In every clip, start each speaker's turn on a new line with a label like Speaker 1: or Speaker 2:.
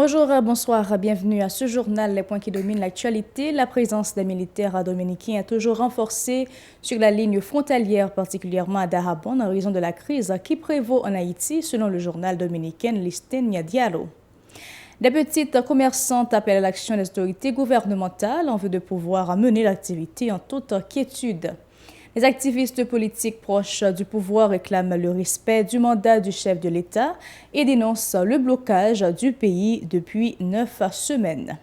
Speaker 1: Bonjour, bonsoir, bienvenue à ce journal, les points qui dominent l'actualité. La présence des militaires dominicains est toujours renforcée sur la ligne frontalière, particulièrement à Dajabon, en raison de la crise qui prévaut en Haïti, selon le journal dominicain Listín Diario. Des petites commerçantes appellent à l'action des autorités gouvernementales en vue de pouvoir mener l'activité en toute quiétude. Les activistes politiques proches du pouvoir réclament le respect du mandat du chef de l'État et dénoncent le blocage du pays depuis 9 semaines.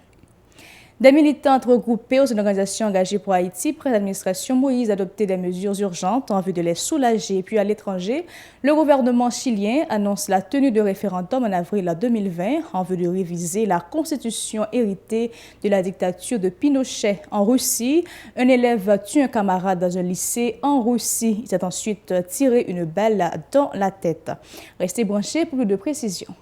Speaker 1: Des militantes regroupées aux organisations engagées pour Haïti prennent l'administration Moïse d'adopter des mesures urgentes en vue de les soulager. Puis à l'étranger, le gouvernement chilien annonce la tenue de référendum en avril 2020 en vue de réviser la constitution héritée de la dictature de Pinochet. En Russie, un élève tue un camarade dans un lycée en Russie. Il s'est ensuite tiré une balle dans la tête. Restez branchés pour plus de précisions.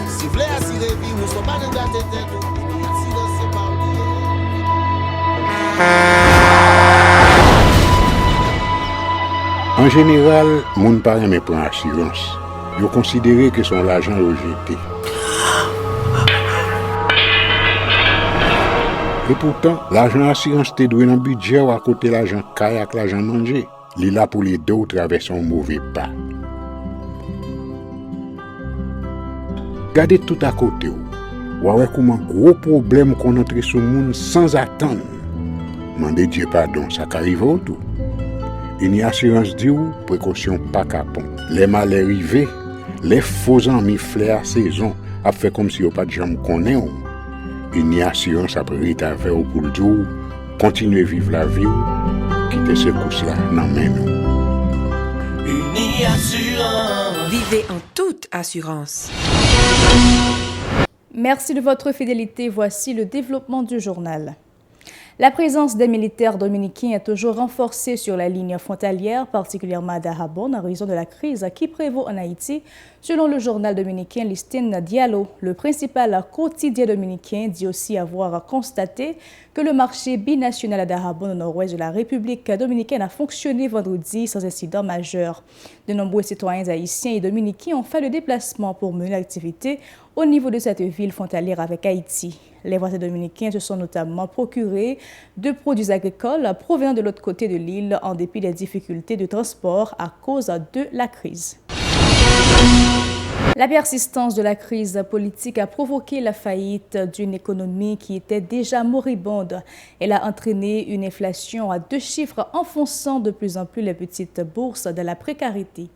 Speaker 2: Si vous voulez assurer vie, nous ne sommes pas de la tête.
Speaker 3: En général, moun pa reme prend assurance. Yo considéré que son l'argent rejeté. Et pourtant, l'argent assurance te doué dans budget ou à côté l'argent caille avec l'argent mangé. Li là pour les deux traverser un mauvais pas. Gardez tout à côté ou ouais comment gros problème qu'on entre sur monde sans attendre. Mandez Dieu pardon, ça qu'arrive au tout. Une assurance dit ou précaution pas capon. Les mal arrivés, les faux amis flair saison a fait comme si on pas de jambe connaît ou. Une assurance après rita faire au pour dire continuer vivre la vie ou quitter ce course là nan men nous.
Speaker 4: Uni Assurance.
Speaker 5: Vivez en toute assurance.
Speaker 1: Merci de votre fidélité. Voici le développement du journal. La présence des militaires dominicains est toujours renforcée sur la ligne frontalière, particulièrement à Dajabon, en raison de la crise qui prévaut en Haïti, selon le journal dominicain Listín Diario. Le principal quotidien dominicain dit aussi avoir constaté que le marché binational à Dajabon, au nord-ouest de la République dominicaine, a fonctionné vendredi sans incident majeur. De nombreux citoyens haïtiens et dominicains ont fait le déplacement pour mener l'activité au niveau de cette ville frontalière avec Haïti. Les voisins dominicains se sont notamment procurés de produits agricoles provenant de l'autre côté de l'île en dépit des difficultés de transport à cause de la crise. La persistance de la crise politique a provoqué la faillite d'une économie qui était déjà moribonde. Elle a entraîné une inflation à 2 chiffres, enfonçant de plus en plus les petites bourses de la précarité.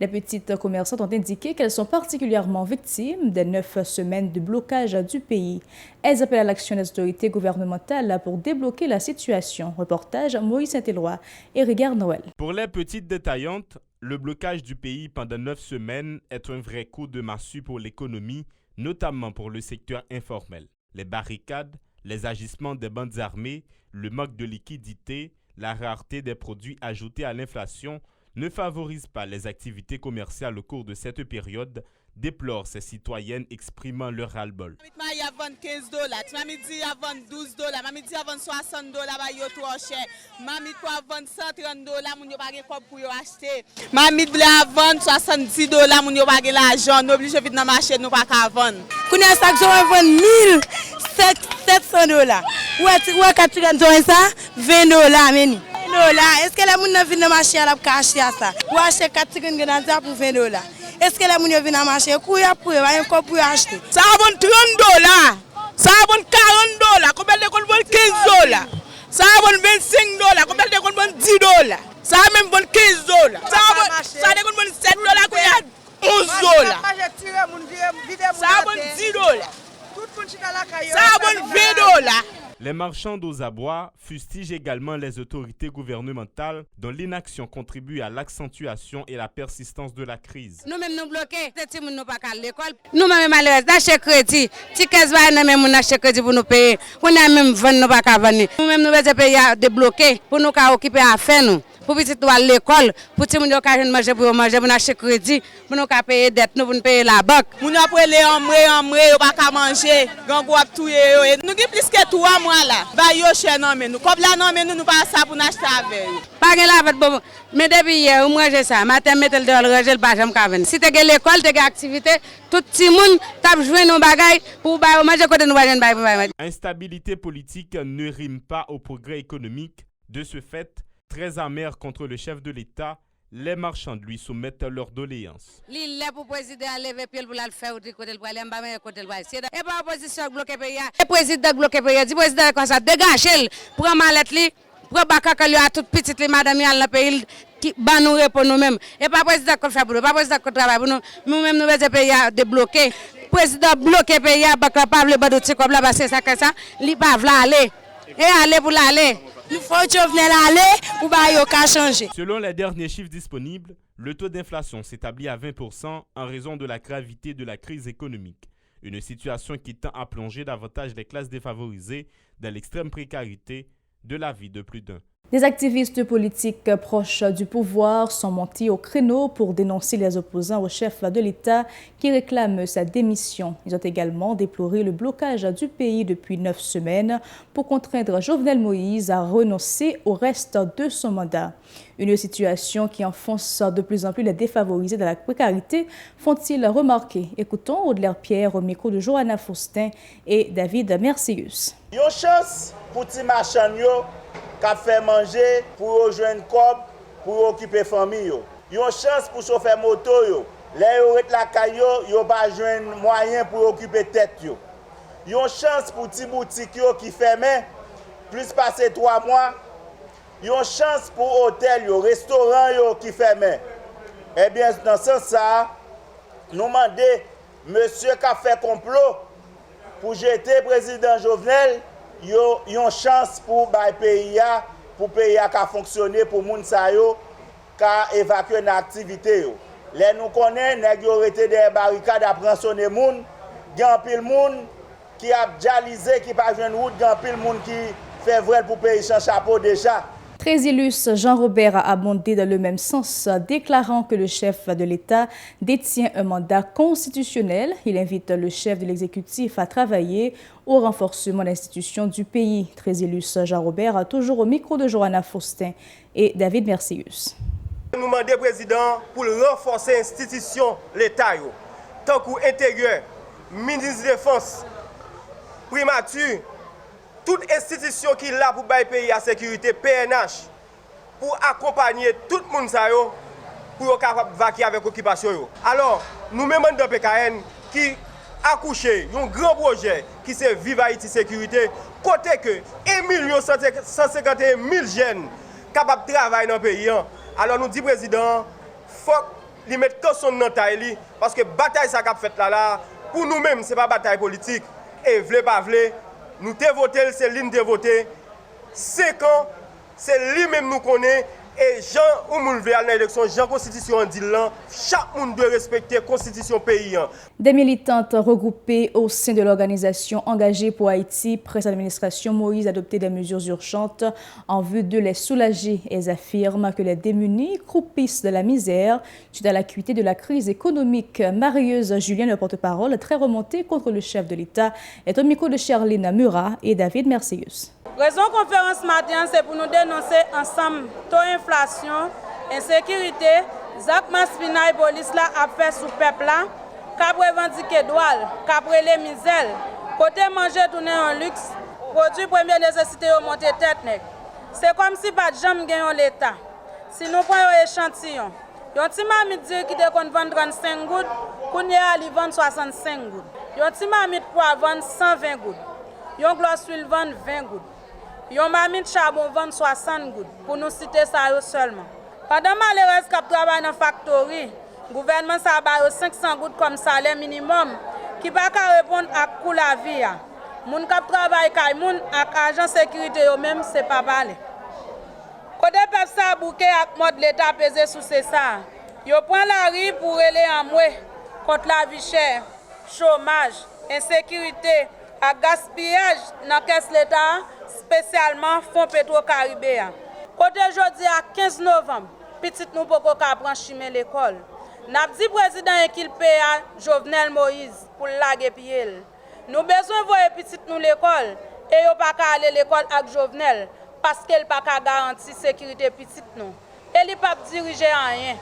Speaker 1: Les petites commerçantes ont indiqué qu'elles sont particulièrement victimes des 9 semaines de blocage du pays. Elles appellent à l'action des autorités gouvernementales pour débloquer la situation. Reportage Moïse Saint-Éloi et Rigard Noël.
Speaker 6: Pour les petites détaillantes, le blocage du pays pendant 9 semaines est un vrai coup de massue pour l'économie, notamment pour le secteur informel. Les barricades, les agissements des bandes armées, le manque de liquidité, la rareté des produits ajoutés à l'inflation ne favorisent pas les activités commerciales au cours de cette période, déplorent ces citoyennes exprimant leur ras-le-bol.
Speaker 7: Mamie a vendu $15, mamie dit a vendu $12, mamie dit a vendu $60, ba yo trop cher. Mamie quoi vendre $130, moun yo pa gen kob pour yo acheter. Mamie vle a vendre $70, moun yo pa gen l'argent, nous obligé vite dans marché nous pas ka vendre.
Speaker 8: Kounya sak jo vendre $1,700. Ouais ka tu gan ça $20 meni. Est-ce que les gens viennent marcher à la acheter ça? Ou acheter 4 secondes pour $20? Est-ce que les gens viennent marcher pour acheter?
Speaker 7: Ça va $30, ça va $40, combien de qu'on $15? Ça va $25, combien de qu'on $10? Ça va même $15. Ça va qu'on $7 qu'on y a $11. Ça va $10. Ça va $20.
Speaker 6: Les marchands d'eaux à bois fustigent également les autorités gouvernementales dont l'inaction contribue à l'accentuation et la persistance de la crise.
Speaker 8: Nous-mêmes nous bloqués, nous ne pas à l'école. Nous-mêmes malheureusement d'acheter crédit, si qu'est-ce va nous même acheter crédit pour nous payer. On a même vendre nous pas vendre. Nous-mêmes nous devons payer de bloquer pour nous occuper à faire nous. pour petit à l'école, pour tout le monde qui manger pour manger, pour acheter crédit, pour nous payer dette, pour nous payer la banque.
Speaker 7: Nous après les amré, pas qu'à manger, gang ou tout yo. Nous avons plus que 3 mois là. Ba yo cher non mais nous. Comme là non mais nous pas ça pour acheter avec.
Speaker 8: Pas gain la bon. Mais depuis hier, on mange ça. Matin mettre le dehors, ranger le pas jamais ka venir. Si tu as l'école, tu as activité, tout le monde t'a joué nos bagages pour manger côté nous manger.
Speaker 6: Instabilité politique ne rime pas au progrès économique. De ce fait, très amer contre le chef de l'État, les marchands lui soumettent leurs doléances.
Speaker 8: L'île pour président lever pied pour la faire au côté le problème pas mais côté le c'est et pas opposition bloquer pays. Le président bloquer pays, dit président comme ça dégager pour mallette li, pour bakaka lui à toute petite les madame dans le pays qui ba nous pour nous-mêmes. Et pas président qu'on fait pour nous, pas président qu'on travaille pour nous. Nous-mêmes nous besoin pays à débloquer. Président bloquer pays à bakaka pas le badouti comme là c'est ça que ça, li pas vla aller. Et aller pour l'aller. Il faut que Jovenel aller pour pas changer.
Speaker 6: Selon les derniers chiffres disponibles, le taux d'inflation s'établit à 20% en raison de la gravité de la crise économique. Une situation qui tend à plonger davantage les classes défavorisées dans l'extrême précarité de la vie de plus d'un.
Speaker 1: Des activistes politiques proches du pouvoir sont montés au créneau pour dénoncer les opposants au chef de l'État qui réclament sa démission. Ils ont également déploré le blocage du pays depuis 9 semaines pour contraindre Jovenel Moïse à renoncer au reste de son mandat. Une situation qui enfonce de plus en plus les défavorisés dans la précarité, font-ils remarquer. Écoutons Audelaire Pierre au micro de Johanna Faustin et David Mercius.
Speaker 9: Il y a une chance pour les marchands qui fait manger pour rejoindre cob pour occuper famille. Il y a une chance pour chauffeur moto les la caillou, yo pas joindre moyen pour occuper tête yo. Il y a une chance pour les boutiques qui ferment plus passer 3 mois. Il y a une chance pour hôtel restaurant qui ferment. Eh bien dans ce sens ça nous demandons monsieur qui a fait complot pour jeter président Jovenel. Yo une chance pour pays pour pays à fonctionner pour moun sa yo ka évacuer une activité yo. Les nous connaît nèg yo rete des barricades à prendre sonner moun, gan pile moun qui a dialysé qui pas joindre route, gan pile moun qui fait vrai pour pays sans chapeau déjà.
Speaker 1: Très illustre, Jean-Robert a abondé dans le même sens, déclarant que le chef de l'État détient un mandat constitutionnel. Il invite le chef de l'exécutif à travailler au renforcement de l'institution du pays. Très illustre, Jean-Robert a toujours au micro de Johanna Faustin et David Mercius.
Speaker 10: Nous demandons au président pour renforcer l'institution de l'État, tant qu'intérieur, ministre de la Défense, primature, toute institution qui est là pour le pays à sécurité, PNH, pour accompagner tout le monde pour être capable de vaquer avec l'occupation. Alors, nous-mêmes dans PKN qui accouché un grand projet qui c'est Vive Haïti Sécurité, côté que 1 151 000 jeunes capables de travailler dans le pays. Alors nous disons, président, il faut qu'il mette tension dans la taille, parce que la bataille ça qu'a fait là, pour nous-mêmes, ce n'est pas une bataille politique. Et vle pas vle, nous te voté, c'est lui te voté. 5 ans, c'est lui-même nous connaît. Et Jean ou moun vle à l'élection, Jean Constitution dit là, chaque monde doit respecter la Constitution pays.
Speaker 1: Des militantes regroupées au sein de l'organisation engagée pour Haïti pressent l'administration Moïse d'adopter des mesures urgentes en vue de les soulager. Elles affirment que les démunis croupissent de la misère suite à l'acuité de la crise économique. Marieuse Julien, le porte-parole très remonté contre le chef de l'État, est au micro de Charline Murat et David Mercius.
Speaker 11: Raison conférence matin, c'est pour nous dénoncer ensemble taux d'inflation, insécurité, Zach Maspina et police là a fait sous peuple là, cap revendiquer doual, cap les misères, côté manger tourner en luxe, produits première nécessité au monter tête nèg. C'est comme si pas de jambe gagnons l'état. Si nous prenons un échantillon, yon ti mamit dit qui te kon vendre 35 gouttes, kounya ali vendre 65 gouttes. Yon ti mamit pour vendre 120 gouttes. Yon gloss huile vendre 20 gouttes. Yon mamit charbon vendre 60 gouttes, pour nous citer ça seulement. Pendant malheureuse qui travaille dans la factory, le gouvernement ça a 500 gouttes comme salaire minimum, qui ne peut pas répondre à coût la vie. Les gens qui travaillent avec l'agent de sécurité, même ce n'est pas parler. Côté peuple ça bouquet avec mode l'État pesé sous ça. Yo prend la rue pour aller en moué contre la vie chère, chômage, insécurité, à gaspillage dans caisse l'État, spécialement fonds Petro-Caribéen. Côté jodi à 15 novembre, petit nous poko ka prendre chemin l'école. N'a dit président qu'il paye à Jovenel Moïse pour laguer pied. Nous besoin voir petit nous l'école et yo pas ka aller l'école avec Jovenel parce qu'elle pas ka garantir sécurité petit nous. Elle pas diriger rien.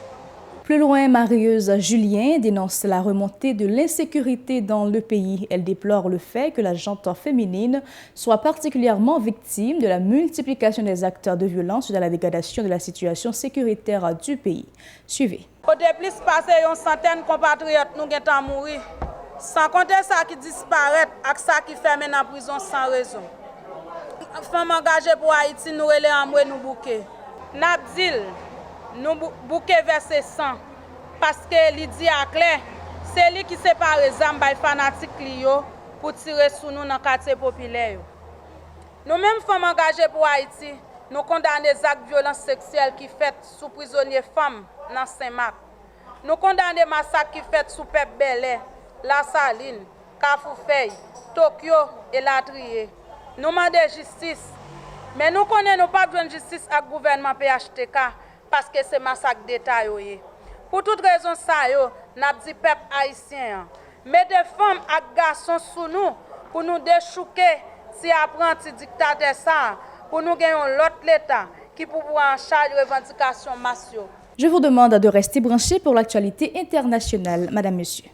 Speaker 1: Plus loin, Marieuse Julien dénonce la remontée de l'insécurité dans le pays. Elle déplore le fait que la gente féminine soit particulièrement victime de la multiplication des actes de violence et de la dégradation de la situation sécuritaire du pays. Suivez.
Speaker 11: Au début, passé une centaine de compatriotes nous sont morts. Sans compter ça qui disparaît et ça qui fait mener en prison sans raison. Femmes engagées pour Haïti, nous relais en moué nous bouquet. Nabdil, nous bouquet verset 100. Parce que Lydie a clair, c'est lui qui sépare les âmes by fanatiques pour tirer sur nous dans le quartier populaire. Nous-mêmes, femmes engagées pour Haïti, nous condamnons les actes de violence sexuelle qui fait sous prisonniers femmes dans Saint-Marc. Nous condamnons les massacres qui fait sous Pep Belé, La Saline, Kafoufei, Tokyo et La Trier. Nous demandons justice. Mais nous connaissons pas besoin de justice avec le gouvernement PHTK parce que c'est massacre d'État. Pour toute raison, nous avons dit peuple haïtien. Mais des femmes et garçons sous nous pour nous déchouquer si apprentis dictateur ça, pour nous gagner l'autre l'État qui pour en charge de revendications massives.
Speaker 1: Je vous demande de rester branchés pour l'actualité internationale, Madame, Monsieur.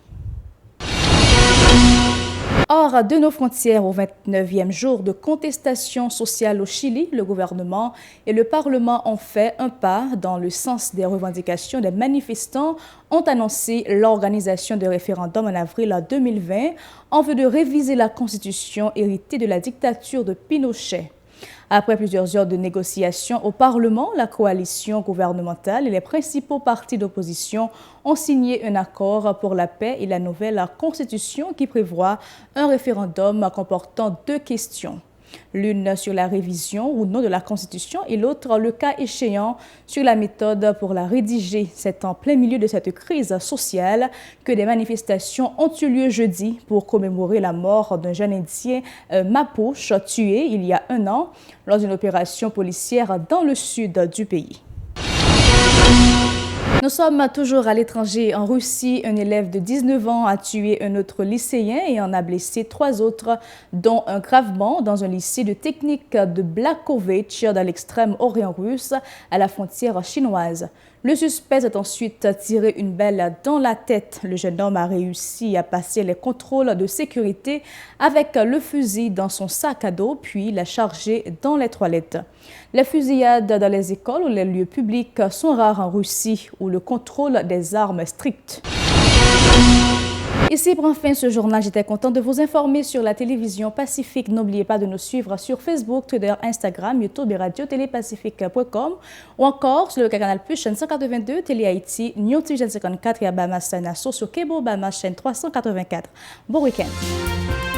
Speaker 1: Hors de nos frontières, au 29e jour de contestation sociale au Chili, le gouvernement et le Parlement ont fait un pas dans le sens des revendications des manifestants, ont annoncé l'organisation de référendums en avril 2020 en vue de réviser la constitution héritée de la dictature de Pinochet. Après plusieurs heures de négociations au Parlement, la coalition gouvernementale et les principaux partis d'opposition ont signé un accord pour la paix et la nouvelle constitution qui prévoit un référendum comportant 2 questions. L'une sur la révision ou non de la Constitution et l'autre, le cas échéant, sur la méthode pour la rédiger. C'est en plein milieu de cette crise sociale que des manifestations ont eu lieu jeudi pour commémorer la mort d'un jeune Indien Mapuche tué il y a 1 an lors d'une opération policière dans le sud du pays. Nous sommes toujours à l'étranger. En Russie, un élève de 19 ans a tué un autre lycéen et en a blessé 3 autres, dont un gravement dans un lycée de technique de Blakovitch dans l'extrême-orient russe, à la frontière chinoise. Le suspect a ensuite tiré une balle dans la tête. Le jeune homme a réussi à passer les contrôles de sécurité avec le fusil dans son sac à dos, puis l'a chargé dans les toilettes. Les fusillades dans les écoles ou les lieux publics sont rares en Russie, où le contrôle des armes est strict. Ici prend fin ce journal. J'étais content de vous informer sur la télévision Pacifique. N'oubliez pas de nous suivre sur Facebook, Twitter, Instagram, YouTube et radiotélépacifique.com ou encore sur le canal Plus chaîne 182, Télé Haïti, New TV 54 et Abama Nassau sur Kebo Bama chaîne 384. Bon week-end.